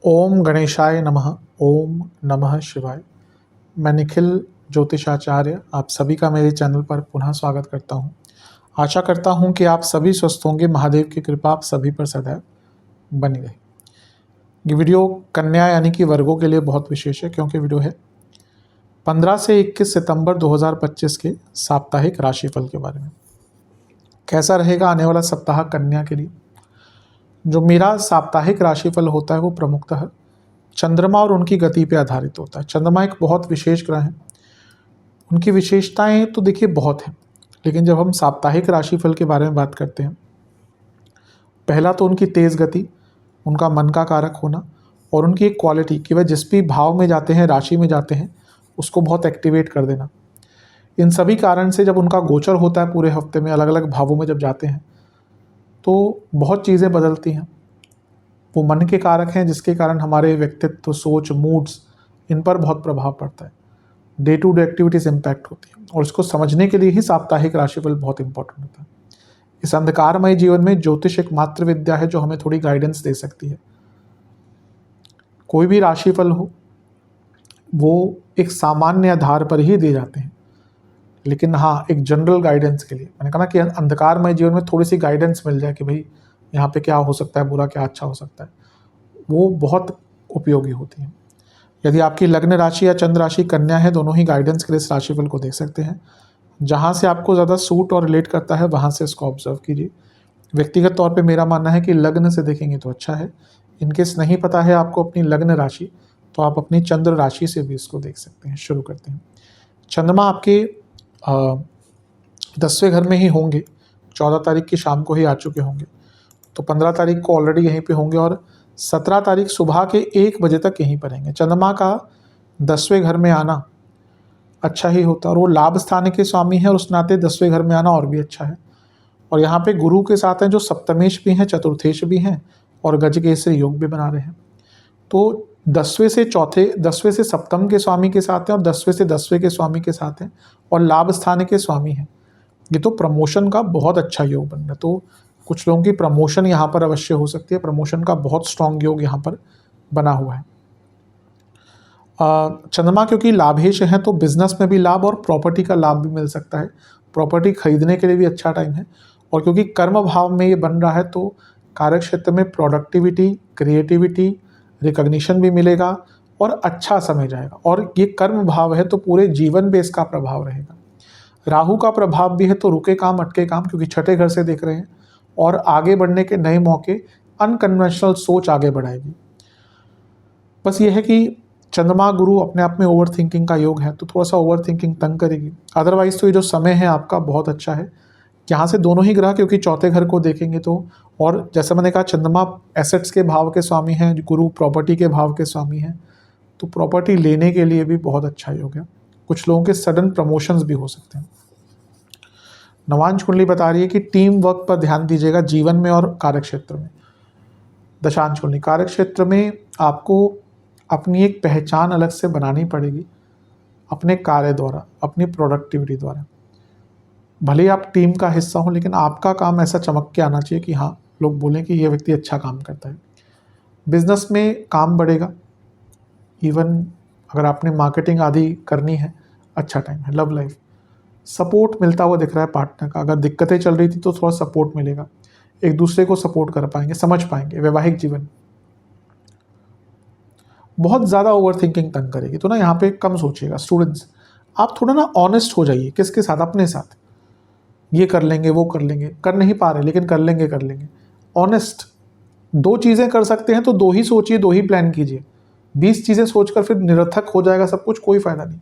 ओम गणेशाय नमः। ओम नमः शिवाय। मैं निखिल ज्योतिषाचार्य आप सभी का मेरे चैनल पर पुनः स्वागत करता हूं। आशा करता हूं कि आप सभी स्वस्थ होंगे। महादेव की कृपा आप सभी पर सदैव बनी रहे। ये वीडियो कन्या यानी कि वर्गों के लिए बहुत विशेष है, क्योंकि वीडियो है 15 से 21 सितंबर 2025 के साप्ताहिक राशिफल के बारे में। कैसा रहेगा आने वाला सप्ताह कन्या के लिए। जो मेरा साप्ताहिक राशिफल होता है वो प्रमुखतः चंद्रमा और उनकी गति पे आधारित होता है। चंद्रमा एक बहुत विशेष ग्रह है। उनकी विशेषताएं तो देखिए बहुत हैं, लेकिन जब हम साप्ताहिक राशिफल के बारे में बात करते हैं, पहला तो उनकी तेज़ गति, उनका मन का कारक होना और उनकी एक क्वालिटी कि वह जिस भी भाव में जाते हैं, राशि में जाते हैं, उसको बहुत एक्टिवेट कर देना। इन सभी कारण से जब उनका गोचर होता है पूरे हफ्ते में अलग अलग भावों में जब जाते हैं तो बहुत चीज़ें बदलती हैं। वो मन के कारक हैं, जिसके कारण हमारे व्यक्तित्व, सोच, मूड्स, इन पर बहुत प्रभाव पड़ता है। Day to day activities impact होती है और इसको समझने के लिए ही साप्ताहिक राशिफल बहुत इंपॉर्टेंट होता है। इस अंधकारमय जीवन में ज्योतिष एक मात्र विद्या है जो हमें थोड़ी गाइडेंस दे सकती है। कोई भी राशिफल हो वो एक सामान्य आधार पर ही दिए जाते हैं, लेकिन हाँ, एक जनरल गाइडेंस के लिए मैंने कहा ना कि अंधकारमय जीवन में थोड़ी सी गाइडेंस मिल जाए कि भाई यहाँ पे क्या हो सकता है, बुरा क्या अच्छा हो सकता है, वो बहुत उपयोगी होती है। यदि आपकी लग्न राशि या चंद्र राशि कन्या है, दोनों ही गाइडेंस के लिए इस राशिफल को देख सकते हैं। जहाँ से आपको ज़्यादा सूट और रिलेट करता है वहाँ से इसको ऑब्जर्व कीजिए। व्यक्तिगत तौर पे मेरा मानना है कि लग्न से देखेंगे तो अच्छा है। इनकेस नहीं पता है आपको अपनी लग्न राशि, तो आप अपनी चंद्र राशि से भी इसको देख सकते हैं। शुरू करते हैं। चंद्रमा आपके 10वें घर में ही होंगे। 14 तारीख की शाम को ही आ चुके होंगे, तो 15 तारीख को ऑलरेडी यहीं पे होंगे और 17 तारीख सुबह के 1 बजे तक यहीं पर रहेंगे। चंद्रमा का 10वें घर में आना अच्छा ही होता है और वो लाभ स्थान के स्वामी है और उस नाते 10वें घर में आना और भी अच्छा है। और यहाँ पे गुरु के साथ हैं जो सप्तमेश भी हैं, चतुर्थेश भी हैं और गजकेसरी योग भी बना रहे हैं। तो 10वें से सप्तम के स्वामी के साथ हैं और 10वें से 10वें के स्वामी के साथ हैं और लाभ स्थान के स्वामी हैं। ये तो प्रमोशन का बहुत अच्छा योग बन रहा है। तो कुछ लोगों की प्रमोशन यहाँ पर अवश्य हो सकती है। प्रमोशन का बहुत स्ट्रॉन्ग योग यहाँ पर बना हुआ है। चंद्रमा क्योंकि लाभेश है तो बिजनेस में भी लाभ और प्रॉपर्टी का लाभ भी मिल सकता है। प्रॉपर्टी खरीदने के लिए भी अच्छा टाइम है। और क्योंकि कर्म भाव में ये बन रहा है तो कार्य क्षेत्र में प्रोडक्टिविटी, क्रिएटिविटी, रिकॉग्निशन भी मिलेगा और अच्छा समय जाएगा। और ये कर्म भाव है तो पूरे जीवन पे इसका प्रभाव रहेगा। राहु का प्रभाव भी है तो रुके काम अटके काम, क्योंकि छठे घर से देख रहे हैं और आगे बढ़ने के नए मौके, अनकन्वेंशनल सोच आगे बढ़ाएगी। बस ये है कि चंद्रमा गुरु अपने आप में ओवर थिंकिंग का योग है तो थोड़ा सा ओवर थिंकिंग तंग करेगी। अदरवाइज तो ये जो समय है आपका बहुत अच्छा है। यहाँ से दोनों ही ग्रह क्योंकि चौथे घर को देखेंगे तो, और जैसा मैंने कहा चंद्रमा एसेट्स के भाव के स्वामी हैं, गुरु प्रॉपर्टी के भाव के स्वामी हैं, तो प्रॉपर्टी लेने के लिए भी बहुत अच्छा योग है। कुछ लोगों के सडन प्रमोशंस भी हो सकते हैं। नवांश कुंडली बता रही है कि टीम वर्क पर ध्यान दीजिएगा जीवन में और कार्यक्षेत्र में। दशांश कुंडली कार्यक्षेत्र में आपको अपनी एक पहचान अलग से बनानी पड़ेगी अपने कार्य द्वारा, अपनी प्रोडक्टिविटी द्वारा। भले ही आप टीम का हिस्सा हो, लेकिन आपका काम ऐसा चमक के आना चाहिए कि हाँ, लोग बोलें कि ये व्यक्ति अच्छा काम करता है। बिजनेस में काम बढ़ेगा। इवन अगर आपने मार्केटिंग आदि करनी है, अच्छा टाइम है। लव लाइफ सपोर्ट मिलता हुआ दिख रहा है पार्टनर का। अगर दिक्कतें चल रही थी तो थोड़ा सपोर्ट मिलेगा, एक दूसरे को सपोर्ट कर पाएंगे, समझ पाएंगे। वैवाहिक जीवन बहुत ज़्यादा ओवर थिंकिंग तंग करेगी, तो ना यहाँ पे कम सोचिएगा। स्टूडेंट्स आप थोड़ा ना ऑनेस्ट हो जाइए। किसके साथ? अपने साथ। ये कर लेंगे, वो कर लेंगे, कर नहीं पा रहे लेकिन कर लेंगे, कर लेंगे। ऑनेस्ट। 2 चीज़ें कर सकते हैं तो 2 ही सोचिए, 2 ही प्लान कीजिए। 20 चीज़ें सोचकर फिर निरर्थक हो जाएगा सब कुछ, कोई फायदा नहीं।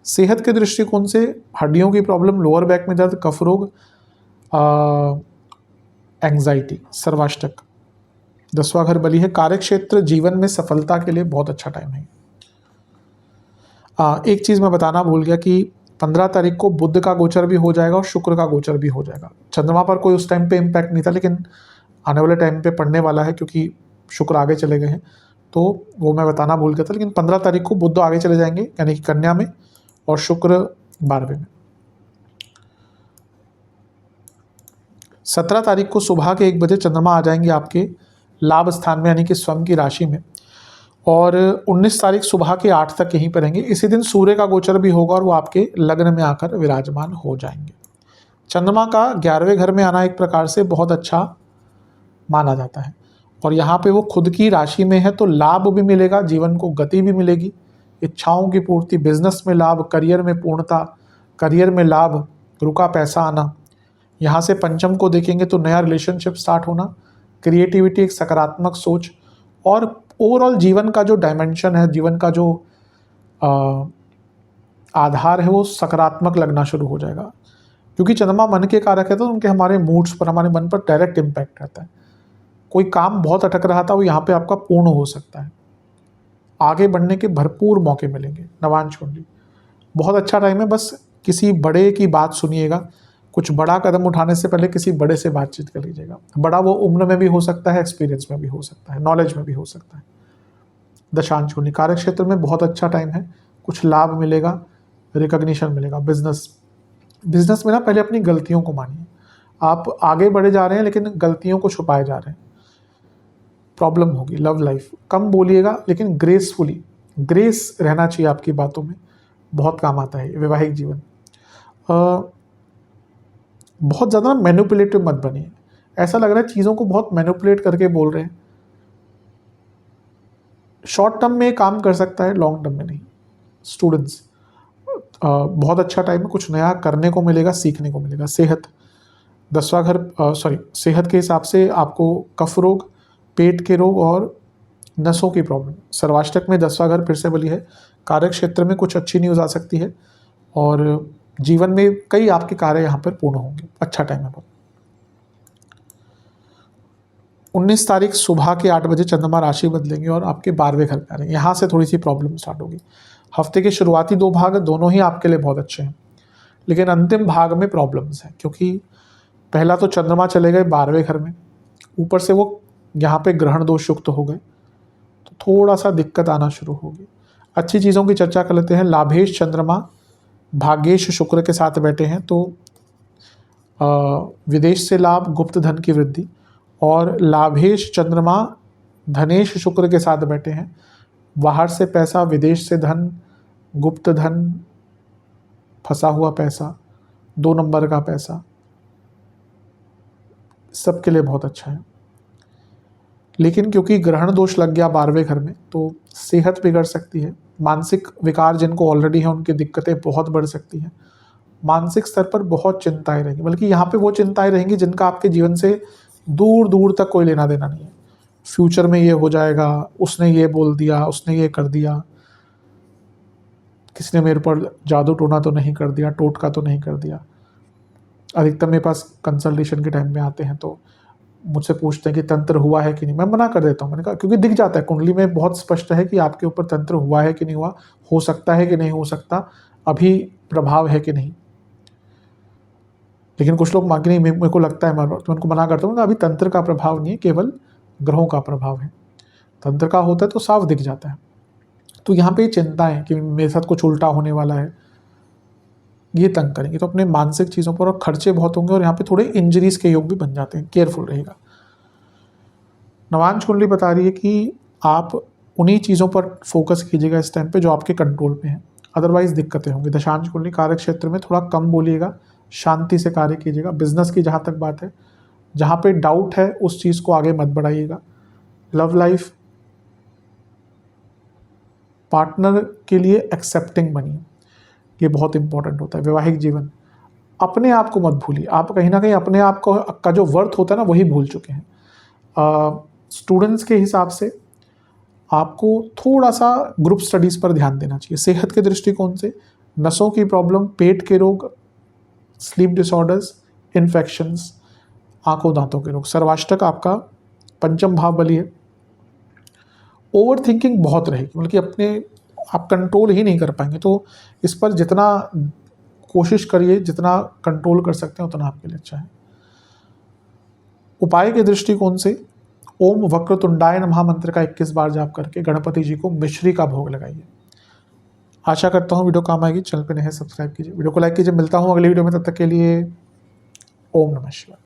सेहत के दृष्टिकोण से हड्डियों की प्रॉब्लम, लोअर बैक में दर्द, कफ रोग, एंग्जाइटी, सर्वाष्टक, 10वां घर बली है। कार्यक्षेत्र जीवन में सफलता के लिए बहुत अच्छा टाइम है। एक चीज़ मैं बताना भूल गया कि 15 तारीख को बुध का गोचर भी हो जाएगा और शुक्र का गोचर भी हो जाएगा। चंद्रमा पर कोई उस टाइम पे इम्पैक्ट नहीं था, लेकिन आने वाले टाइम पे पड़ने वाला है क्योंकि शुक्र आगे चले गए हैं, तो वो मैं बताना भूल गया था। लेकिन 15 तारीख को बुध आगे चले जाएंगे यानी कि कन्या में और शुक्र 12वें में। 17 तारीख को सुबह के 1 बजे चंद्रमा आ जाएंगे आपके लाभ स्थान में, यानी कि स्वयं की राशि में, और 19 तारीख सुबह के 8 तक यहीं पर रहेंगे। इसी दिन सूर्य का गोचर भी होगा और वो आपके लग्न में आकर विराजमान हो जाएंगे। चंद्रमा का 11वें घर में आना एक प्रकार से बहुत अच्छा माना जाता है, और यहाँ पे वो खुद की राशि में है तो लाभ भी मिलेगा, जीवन को गति भी मिलेगी, इच्छाओं की पूर्ति, बिजनेस में लाभ, करियर में पूर्णता, करियर में लाभ, रुका पैसा आना। यहाँ से पंचम को देखेंगे तो नया रिलेशनशिप स्टार्ट होना, क्रिएटिविटी, एक सकारात्मक सोच, और ओवरऑल जीवन का जो डायमेंशन है, जीवन का जो आधार है वो सकारात्मक लगना शुरू हो जाएगा। क्योंकि चंद्रमा मन के कारक है तो उनके हमारे मूड्स पर, हमारे मन पर डायरेक्ट इम्पैक्ट रहता है। कोई काम बहुत अटक रहा था वो यहाँ पे आपका पूर्ण हो सकता है, आगे बढ़ने के भरपूर मौके मिलेंगे। नवांश कुंडली बहुत अच्छा टाइम है, बस किसी बड़े की बात सुनिएगा, कुछ बड़ा कदम उठाने से पहले किसी बड़े से बातचीत कर लीजिएगा। बड़ा वो उम्र में भी हो सकता है, एक्सपीरियंस में भी हो सकता है, नॉलेज में भी हो सकता है। दशांश कुंडली कार्य क्षेत्र में बहुत अच्छा टाइम है, कुछ लाभ मिलेगा, रिकॉग्निशन मिलेगा। बिजनेस में ना पहले अपनी गलतियों को मानिए। आप आगे बढ़े जा रहे हैं लेकिन गलतियों को छुपाए जा रहे हैं, प्रॉब्लम होगी। लव लाइफ कम बोलिएगा लेकिन ग्रेसफुली, ग्रेस रहना चाहिए आपकी बातों में, बहुत काम आता है। वैवाहिक जीवन बहुत ज़्यादा मैनिपुलेटिव मत बनिए, ऐसा लग रहा है चीज़ों को बहुत मैनिपुलेट करके बोल रहे हैं। शॉर्ट टर्म में काम कर सकता है, लॉन्ग टर्म में नहीं। स्टूडेंट्स बहुत अच्छा टाइम है, कुछ नया करने को मिलेगा, सीखने को मिलेगा। सेहत 10वां घर सेहत के हिसाब से आपको कफ रोग, पेट के रोग और नसों की प्रॉब्लम। सर्वाष्टक में 10वां घर फिर से बली है। कार्य क्षेत्र में कुछ अच्छी न्यूज़ आ सकती है और जीवन में कई आपके कार्य यहाँ पर पूर्ण होंगे। अच्छा टाइम है बहुत। 19 तारीख सुबह के 8 बजे चंद्रमा राशि बदलेंगे और आपके 12वें घर पे आ रहे हैं। यहाँ से थोड़ी सी प्रॉब्लम स्टार्ट होगी। हफ्ते के शुरुआती 2 भाग दोनों ही आपके लिए बहुत अच्छे हैं, लेकिन अंतिम भाग में प्रॉब्लम्स हैं, क्योंकि पहला तो चंद्रमा चले गए 12वें घर में, ऊपर से वो यहाँ पे ग्रहण दोष युक्त हो गए, तो थोड़ा सा दिक्कत आना शुरू होगी। अच्छी चीज़ों की चर्चा कर लेते हैं। लाभेश चंद्रमा भाग्येश शुक्र के साथ बैठे हैं, तो विदेश से लाभ, गुप्त धन की वृद्धि, और लाभेश चंद्रमा धनेश शुक्र के साथ बैठे हैं, बाहर से पैसा, विदेश से धन, गुप्त धन, फंसा हुआ पैसा, 2 नंबर का पैसा, सबके लिए बहुत अच्छा है। लेकिन क्योंकि ग्रहण दोष लग गया 12वें घर में, तो सेहत बिगड़ सकती है। मानसिक विकार जिनको ऑलरेडी है उनकी दिक्कतें बहुत बढ़ सकती हैं। मानसिक स्तर पर बहुत चिंताएं रहेंगी, बल्कि यहाँ पे वो चिंताएं रहेंगी जिनका आपके जीवन से दूर दूर तक कोई लेना देना नहीं है। फ्यूचर में ये हो जाएगा, उसने ये बोल दिया, उसने ये कर दिया, किसने मेरे पर जादू टोना तो नहीं कर दिया, टोटका तो नहीं कर दिया। अधिकतर मेरे पास कंसल्टेशन के टाइम में आते हैं तो मुझसे पूछते हैं कि तंत्र हुआ है कि नहीं। मैं मना कर देता हूँ, मैंने कहा क्योंकि दिख जाता है, कुंडली में बहुत स्पष्ट है कि आपके ऊपर तंत्र हुआ है कि नहीं हुआ, हो सकता है कि नहीं हो सकता, अभी प्रभाव है कि नहीं। लेकिन कुछ लोग मांगे नहीं, मेरे को लगता है, तो उनको मना करता हूँ अभी तंत्र का प्रभाव नहीं है, केवल ग्रहों का प्रभाव है। तंत्र का होता है तो साफ दिख जाता है। तो यहाँ पे चिंता है कि मेरे साथ कुछ उल्टा होने वाला है, ये तंग करेंगे। तो अपने मानसिक चीज़ों पर, और खर्चे बहुत होंगे, और यहाँ पे थोड़े इंजरीज के योग भी बन जाते हैं, केयरफुल रहेगा। नवांश कुंडली बता रही है कि आप उन्हीं चीज़ों पर फोकस कीजिएगा इस टाइम पे जो आपके कंट्रोल में है, अदरवाइज दिक्कतें होंगी। दशांश कुंडली कार्य क्षेत्र में थोड़ा कम बोलिएगा, शांति से कार्य कीजिएगा। बिजनेस की जहाँ तक बात है, जहाँ पे डाउट है उस चीज़ को आगे मत बढ़ाइएगा। लव लाइफ, पार्टनर के लिए एक्सेप्टिंग बनिए, ये बहुत इंपॉर्टेंट होता है। वैवाहिक जीवन, अपने आप को मत भूलिए। आप कहीं ना कहीं अपने आप को का जो वर्थ होता है ना, वही भूल चुके हैं। स्टूडेंट्स के हिसाब से आपको थोड़ा सा ग्रुप स्टडीज़ पर ध्यान देना चाहिए। सेहत के दृष्टिकोण से नसों की प्रॉब्लम, पेट के रोग, स्लीप डिसऑर्डर्स, इन्फेक्शंस, आंखों दांतों के रोग। सर्वाष्टक आपका पंचम भाव बली है। ओवर थिंकिंग बहुत रहेगी, मतलब कि अपने आप कंट्रोल ही नहीं कर पाएंगे। तो इस पर जितना कोशिश करिए, जितना कंट्रोल कर सकते हैं उतना आपके लिए अच्छा है। उपाय के दृष्टिकोण से ओम वक्रतुंडाय नमः मंत्र का 21 बार जाप करके गणपति जी को मिश्री का भोग लगाइए। आशा करता हूँ वीडियो काम आएगी। चैनल पे नए हैं सब्सक्राइब कीजिए, वीडियो को लाइक कीजिए। मिलता हूँ अगली वीडियो में, तब तक के लिए ओम नमः शिवाय।